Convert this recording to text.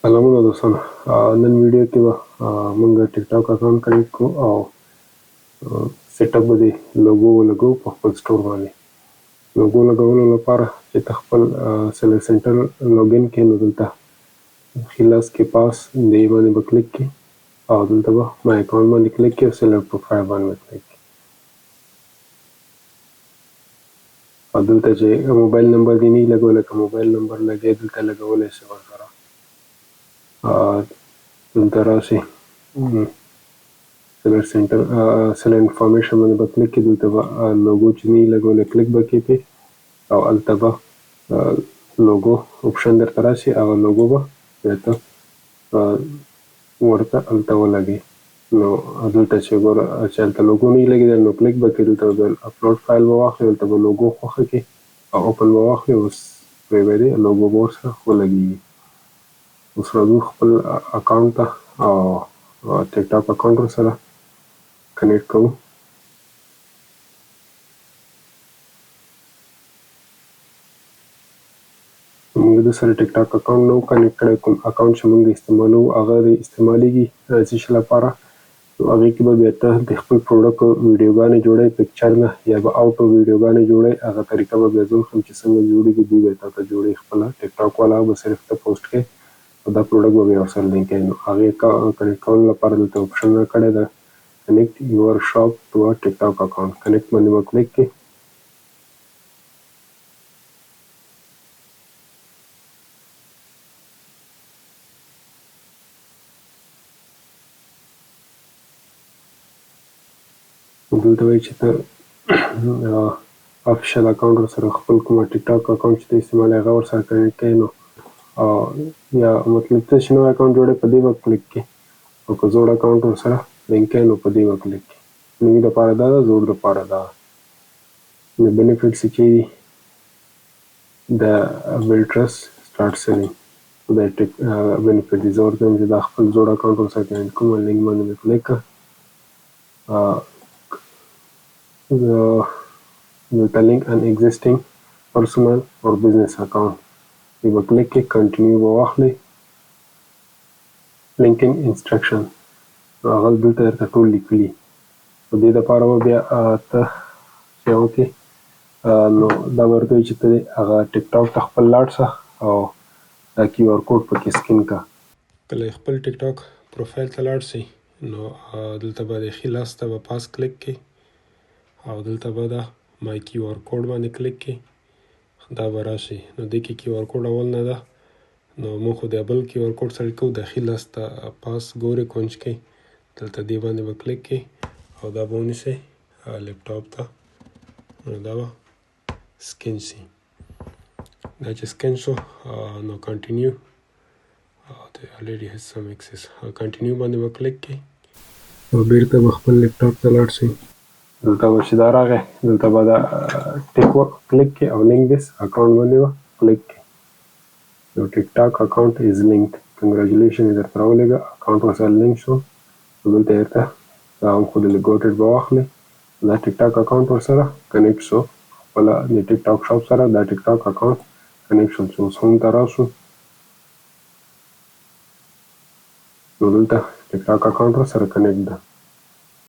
سلامونه دوستانو. نن ویډیو کې به موږ ټیک ټاک اکاونټ کنیکټ کوو او سیټ اپ به د لوګو ولګو په خپل سټور باندې. لوګو لګولو لپاره چې ته خپل سیلر سنټر لوګین کې نو دلته ښي لاس کې پاس دې باندې به کلیک کړي او دلته به مای اکاونټ باندې کلیک کړي او سیلر پروفایل باندې به کلیک کړي. او دلته چې موبایل نمبر دې نه لګولی، که موبایل نمبر لګې دلته لګولی شي ورسره. دلته راشي سیلر سنټر سیلر انفارمیشن باندې به کلیک کړي، دلته به لوګو چې نه لګولی کلیک به کړي پې او هلته به لوګو اپشن درته راشي، هغه لوګو به بیرته ورته هلته ولګي. نو دلته چې ګوره چې هلته لوګو نه لګېدل نو کلیک به کړي، دلته به اپلوډ فایل به واخلي، دلته به لوګو خوښه کړي او اوپن به واخلي، اوس پرې به دی لوګو به ورسره ولګېږي. اوس راځو خپل اکاونټ ته او ټیک ټاک اکاونټ ورسره کنیکټ کوو. موږ د سره ټیک ټاک اکاونټ نه و کنیکټ کړی، کوم اکاونټ چې موږ استعمالوو هغه د استعمالیږي څه شي لپاره، نو هغې کې به بیا ته د خپل پروډکټ ویډیوګانې جوړوې، پکچر نه یا به آوټو ویډیوګانې جوړوې. هغه طریقه به بیا زه وښیم چې څنګه جوړېږي، دوی به تا ته جوړوي خپله. ټیک ټاک والا به صرف ته پوسټ کوې او دا پروډکټ به بیا ورسره لینک کوي. نو هغې کنیکټ کولو لپاره دلته اپشن راکړی ده کنیکټ یور شاپ ټو ا ټیک ټاک اکاونټ. کنیکټ باندې به کلیک کړي. دلته وایي چې ته افیشل اکاونټ ورسره خپل کومه ټیک ټاک اکاونټ چې ته استعمالوې هغه ورسره کنیکټ کوې، نو یا مطلب ته چې نوی اکاونټ جوړوې په دې به کلیک کړي، او که زوړ اکاونټ ورسره لینک کوې نو په دې به کلیک کړي. نوي دپاره دا ده، زوړ دپاره دا ده. د بینیفټس چې دي د build trust start selling دا ټیک بینیفټ دي. زه ورته وایم چې دا خپل زوړ اکاونټ ورسره کنیکټ کوم، لینک باندې مې کلیک کړه. دلته لینک ان ایگزسټینګ پرسنل اور بزنس اکاونټ دې به کلیک کړي، کنټینیو به واخلئ. لینکینګ انسټرکشن هغه دلته درته ټول لیکلي. په دې دپاره به بیا ته چې وکړې نو دا به ورته وایي چې ته هغه ټیک ټاک ته خپل لاړ شه او دا کیو آر کوډ پکې سکین کړه. کله خپل ټیک ټاک پروفایل ته لاړ شئ نو دلته به د ښي لاس ته به پاس کلیک کړئ او دلته به دا مای کیو آر کوډ باندې کلیک کړئ. دا به راشي نو دې کې کیو آر کوډ اول نه ده، نو موږ خو د بل کیو آر کوډ سره کوو. د ښي لاس ته پاس ګورې کونج کړئ، دلته دې باندې به کلیک کړئ او دا به ونیسئ لیپټاپ ته، نو دا به سکین شي. دا چې سکین شو نو کنټینیو already has some access. کنټینیو باندې به کلیک کړئ او بیرته به خپل لیپټاپ ته لاړ شئ. دلته به چې دا راغی دلته به دا ټیک کلیک کړئ او لینک دس اکاونټ باندې به کلیک کړئ. یو ټیک ټاک اکاونټ از لینکډ، کنګریچولیشن یې درته راولېږه، اکاونټ ورسره لینک شو. دلته یې درته دا هم خو د لیګوټډ به واخلئ. دا ټیک ټاک اکاونټ ورسره کنیکټ شو، خپله د ټیک ټاک شاپ سره دا ټیک ټاک اکاونټ کنیکټ شو. چې اوس هوم ته راشو نو دلته ټیک ټاک اکاونټ ورسره کنیکټ ده.